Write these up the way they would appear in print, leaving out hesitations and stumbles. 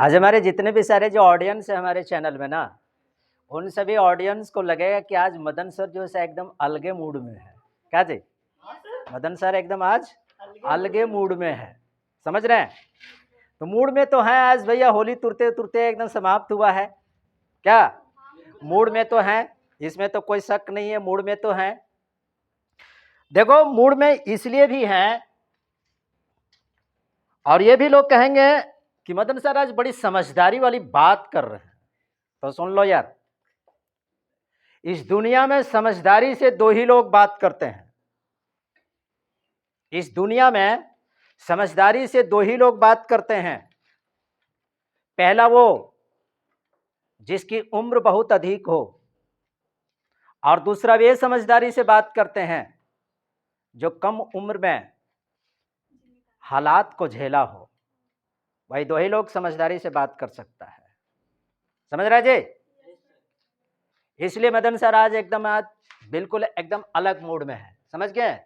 आज हमारे जितने भी सारे जो ऑडियंस है हमारे चैनल में ना, उन सभी ऑडियंस को लगेगा कि आज मदन सर जो है एकदम अलगे मूड में है। क्या जी? मदन सर एकदम आज अलगे मूड में है, समझ रहे हैं? तो मूड में तो है आज भैया, होली तुरते तुरते एकदम समाप्त हुआ है। क्या मूड में तो है, इसमें तो कोई शक नहीं है, मूड में तो है। देखो मूड में इसलिए भी है, और ये भी लोग कहेंगे कि मदन सर आज बड़ी समझदारी वाली बात कर रहे हैं। तो सुन लो यार, इस दुनिया में समझदारी से दो ही लोग बात करते हैं। इस दुनिया में समझदारी से दो ही लोग बात करते हैं। पहला वो जिसकी उम्र बहुत अधिक हो, और दूसरा वे समझदारी से बात करते हैं जो कम उम्र में हालात को झेला हो। भाई दो ही लोग समझदारी से बात कर सकता है, समझ रहे जी? इसलिए मदन सर आज बिल्कुल एकदम अलग मूड में है, समझ गए?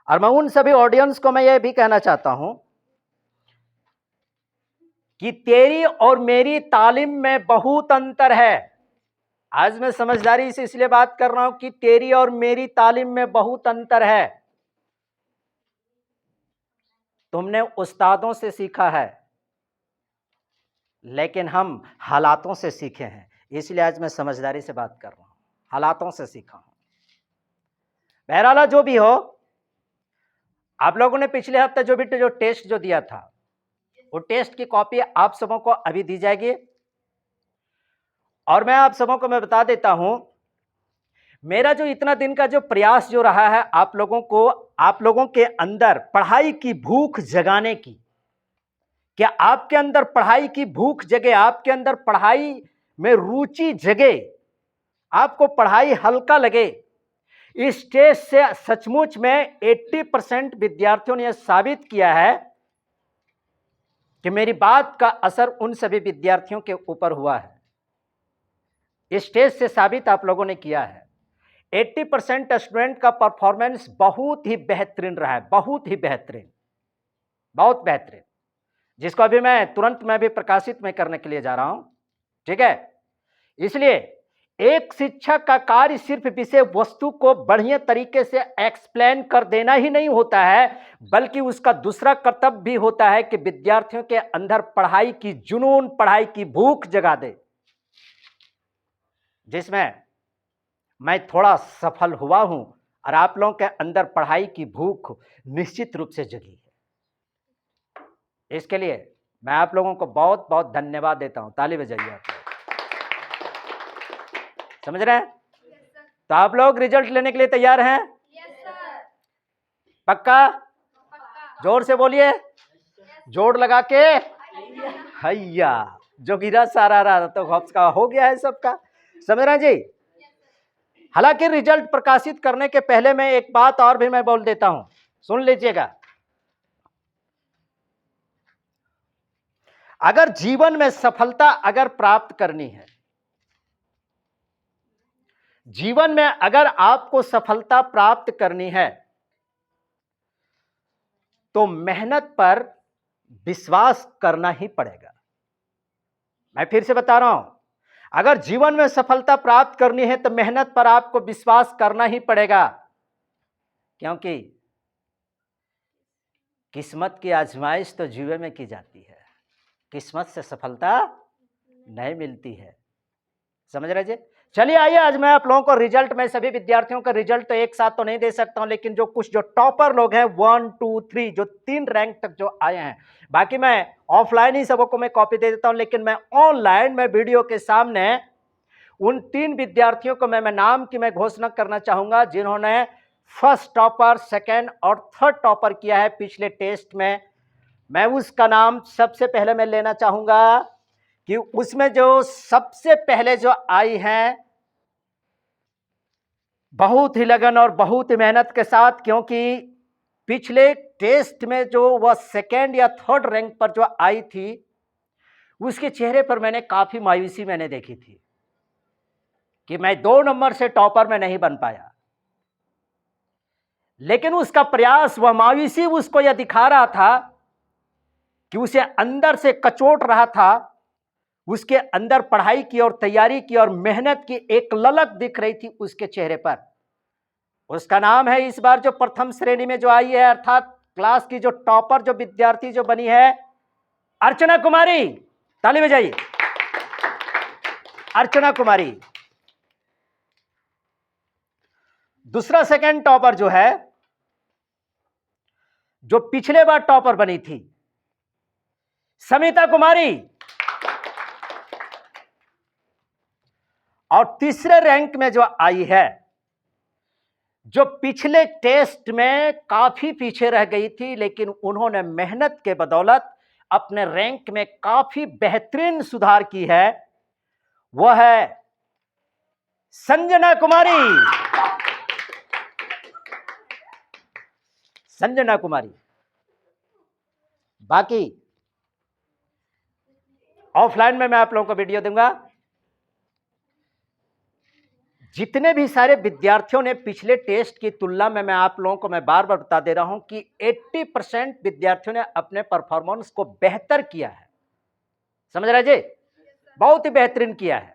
और मैं उन सभी ऑडियंस को मैं ये भी कहना चाहता हूं कि तेरी और मेरी तालीम में बहुत अंतर है। आज मैं समझदारी से इसलिए बात कर रहा हूं कि तेरी और मेरी तालीम में बहुत अंतर है। तुमने उस्तादों से सीखा है, लेकिन हम हालातों से सीखे हैं। इसलिए आज मैं समझदारी से बात कर रहा हूं, हालातों से सीखा हूं। बहरहाल जो भी हो, आप लोगों ने पिछले हफ्ते जो टेस्ट जो दिया था, वो टेस्ट की कॉपी आप सबों को अभी दी जाएगी। और मैं आप सबों को मैं बता देता हूं, मेरा जो इतना दिन का जो प्रयास जो रहा है आप लोगों के अंदर पढ़ाई की भूख जगाने की। क्या आपके अंदर पढ़ाई की भूख जगे, आपके अंदर पढ़ाई में रुचि जगे, आपको पढ़ाई हल्का लगे। इस टेस्ट से सचमुच में 80% विद्यार्थियों ने यह साबित किया है कि मेरी बात का असर उन सभी विद्यार्थियों के ऊपर हुआ है। इस टेस्ट से साबित आप लोगों ने किया है। 80% स्टूडेंट का परफॉर्मेंस बहुत ही बेहतरीन रहा है, बहुत ही बेहतरीन, बहुत बेहतरीन, जिसको अभी मैं भी प्रकाशित में करने के लिए जा रहा हूं। ठीक है? इसलिए एक शिक्षक का कार्य सिर्फ विषय वस्तु को बढ़िया तरीके से एक्सप्लेन कर देना ही नहीं होता है, बल्कि उसका दूसरा कर्तव्य भी होता है कि विद्यार्थियों के अंदर पढ़ाई की जुनून, पढ़ाई की भूख जगा दे, जिसमें मैं थोड़ा सफल हुआ हूं। और आप लोगों के अंदर पढ़ाई की भूख निश्चित रूप से जगी है। इसके लिए मैं आप लोगों को बहुत बहुत धन्यवाद देता हूं। ताली बजाइए आप लोग, समझ रहे हैं? तो आप लोग रिजल्ट लेने के लिए तैयार हैं? पक्का? जोर से बोलिए, जोड़ लगा के हैया। जो गिरा सारा रहा तो का हो गया है सबका, समझ रहे हैं जी? हालांकि रिजल्ट प्रकाशित करने के पहले मैं एक बात और भी मैं बोल देता हूं, सुन लीजिएगा। अगर जीवन में सफलता अगर प्राप्त करनी है, जीवन में अगर आपको सफलता प्राप्त करनी है, तो मेहनत पर विश्वास करना ही पड़ेगा। मैं फिर से बता रहा हूं, अगर जीवन में सफलता प्राप्त करनी है तो मेहनत पर आपको विश्वास करना ही पड़ेगा, क्योंकि किस्मत की आजमाइश तो जीवन में की जाती है, किस्मत से सफलता नहीं मिलती है, समझ रहे जी? चलिए आइए, आज मैं आप लोगों को रिजल्ट, मैं सभी विद्यार्थियों का रिजल्ट तो एक साथ तो नहीं दे सकता हूं, लेकिन जो कुछ जो टॉपर लोग हैं 1, 2, 3 जो 3 रैंक तक जो आए हैं, बाकी मैं ऑफलाइन ही सबको मैं कॉपी दे देता हूं, लेकिन मैं ऑनलाइन में वीडियो के सामने उन 3 विद्यार्थियों को मैं नाम की मैं घोषणा करना चाहूंगा, जिन्होंने फर्स्ट टॉपर, सेकेंड और थर्ड टॉपर किया है पिछले टेस्ट में। मैं उसका नाम सबसे पहले मैं लेना चाहूंगा कि उसमें जो सबसे पहले जो आई हैं, बहुत ही लगन और बहुत ही मेहनत के साथ, क्योंकि पिछले टेस्ट में जो वह सेकेंड या थर्ड रैंक पर जो आई थी, उसके चेहरे पर मैंने काफी मायूसी मैंने देखी थी कि मैं 2 नंबर से टॉपर में नहीं बन पाया। लेकिन उसका प्रयास, वह मायूसी उसको यह दिखा रहा था कि उसे अंदर से कचोट रहा था, उसके अंदर पढ़ाई की और तैयारी की और मेहनत की एक ललक दिख रही थी उसके चेहरे पर। उसका नाम है इस बार जो प्रथम श्रेणी में जो आई है, अर्थात क्लास की जो टॉपर जो विद्यार्थी जो बनी है, अर्चना कुमारी। ताली बजाइए अर्चना कुमारी। दूसरा सेकंड टॉपर जो है, जो पिछले बार टॉपर बनी थी, समिता कुमारी। और तीसरे रैंक में जो आई है, जो पिछले टेस्ट में काफी पीछे रह गई थी, लेकिन उन्होंने मेहनत के बदौलत अपने रैंक में काफी बेहतरीन सुधार की है, वह है संजना कुमारी। संजना कुमारी। बाकी ऑफलाइन में मैं आप लोगों को वीडियो दूंगा। जितने भी सारे विद्यार्थियों ने पिछले टेस्ट की तुलना में, मैं आप लोगों को मैं बार बार बता दे रहा हूं कि 80% विद्यार्थियों ने अपने परफॉर्मेंस को बेहतर किया है। समझ रहे जी? बहुत ही बेहतरीन किया है।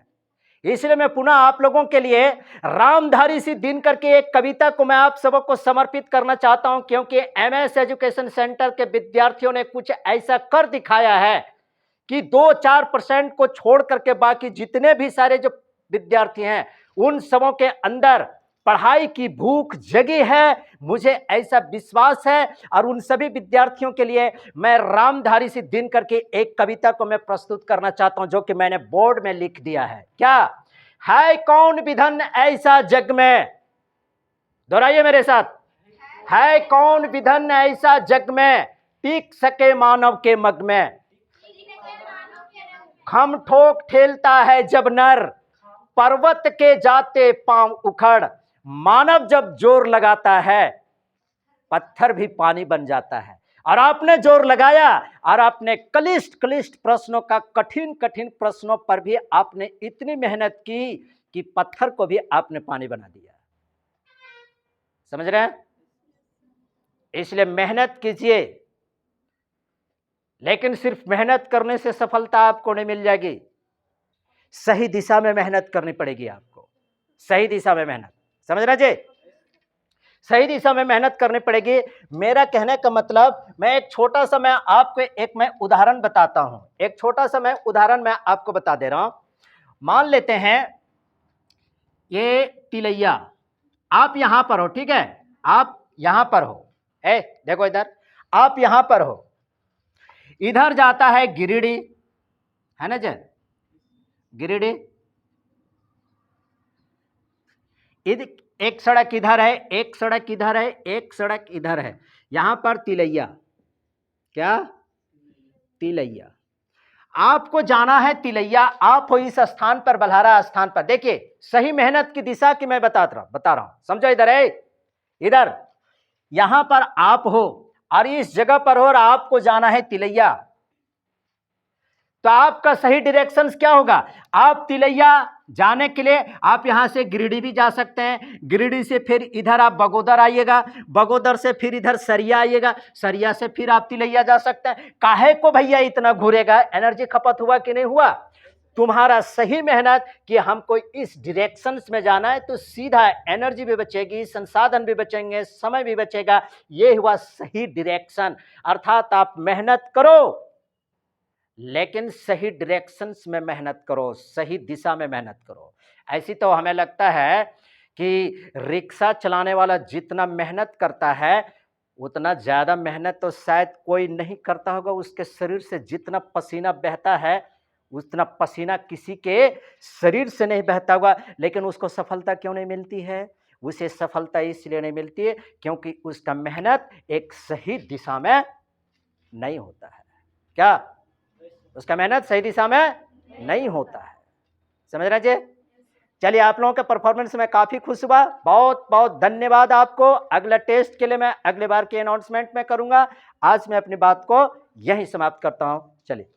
इसलिए मैं पुनः आप लोगों के लिए रामधारी सी दिनकर की एक कविता को मैं आप सबको समर्पित करना चाहता हूं, क्योंकि एमएस एजुकेशन सेंटर के विद्यार्थियों ने कुछ ऐसा कर दिखाया है कि 2-4% को छोड़ करके बाकी जितने भी सारे जो विद्यार्थी हैं, उन सबों के अंदर पढ़ाई की भूख जगी है, मुझे ऐसा विश्वास है। और उन सभी विद्यार्थियों के लिए मैं रामधारी सी दिनकर की एक कविता को मैं प्रस्तुत करना चाहता हूं, जो कि मैंने बोर्ड में लिख दिया है। क्या है? कौन विधन ऐसा जग में, दोहराइए मेरे साथ, है कौन विधन ऐसा जग में, टिक सके मानव के मग में, खम ठोक ठेलता है जब नर, पर्वत के जाते पांव उखड़, मानव जब जोर लगाता है, पत्थर भी पानी बन जाता है। और आपने जोर लगाया और आपने क्लिष्ट क्लिष्ट प्रश्नों का, कठिन कठिन प्रश्नों पर भी आपने इतनी मेहनत की कि पत्थर को भी आपने पानी बना दिया। समझ रहे हैं? इसलिए मेहनत कीजिए, लेकिन सिर्फ मेहनत करने से सफलता आपको नहीं मिल जाएगी। सही दिशा में मेहनत करनी पड़ेगी आपको। सही दिशा में मेहनत, समझ रहे जी? सही दिशा में मेहनत करनी पड़ेगी। मेरा कहने का मतलब, मैं एक छोटा सा मैं आपको मैं उदाहरण बताता हूं। एक छोटा सा मैं उदाहरण मैं आपको बता दे रहा हूं। मान लेते हैं ये तिलैया, आप यहां पर हो, ठीक है? आप यहां पर हो, देखो इधर, आप यहां पर हो, इधर जाता है गिरिडीह, है ना जी? गिरिडीह, एक सड़क इधर है, एक सड़क इधर है, एक सड़क इधर है, यहां पर तिलैया। क्या? तिलैया। आपको जाना है तिलैया। आप हो इस स्थान पर, बल्हारा स्थान पर। देखिए, सही मेहनत की दिशा की मैं बता रहा हूं, समझो। इधर है, इधर यहां पर आप हो और इस जगह पर हो और आपको जाना है तिलैया। तो आपका सही डायरेक्शन क्या होगा? आप तिलैया जाने के लिए आप यहां से गिरिडीह भी जा सकते हैं, गिरिडीह से फिर इधर आप बगोदर आइएगा, बगोदर से फिर इधर सरिया आइएगा, सरिया से फिर आप तिलैया जा सकते हैं। काहे को भैया इतना घूरेगा? एनर्जी खपत हुआ कि नहीं हुआ? तुम्हारा सही मेहनत कि हमको इस डायरेक्शन में जाना है, तो सीधा एनर्जी भी बचेगी, संसाधन भी बचेंगे, समय भी बचेगा। ये हुआ सही डायरेक्शन। अर्थात आप मेहनत करो, लेकिन सही डायरेक्शंस में मेहनत करो, सही दिशा में मेहनत करो। ऐसी तो हमें लगता है कि रिक्शा चलाने वाला जितना मेहनत करता है, उतना ज़्यादा मेहनत तो शायद कोई नहीं करता होगा। उसके शरीर से जितना पसीना बहता है, उतना पसीना किसी के शरीर से नहीं बहता होगा, लेकिन उसको सफलता क्यों नहीं मिलती है? उसे सफलता इसलिए नहीं मिलती है क्योंकि उसका मेहनत एक सही दिशा में नहीं होता है। क्या? उसका मेहनत सही दिशा में नहीं होता है। समझ रहे जी? चलिए, आप लोगों के परफॉर्मेंस में काफी खुश हुआ। बहुत बहुत धन्यवाद आपको। अगला टेस्ट के लिए मैं अगले बार की अनाउंसमेंट में करूंगा। आज मैं अपनी बात को यहीं समाप्त करता हूं। चलिए।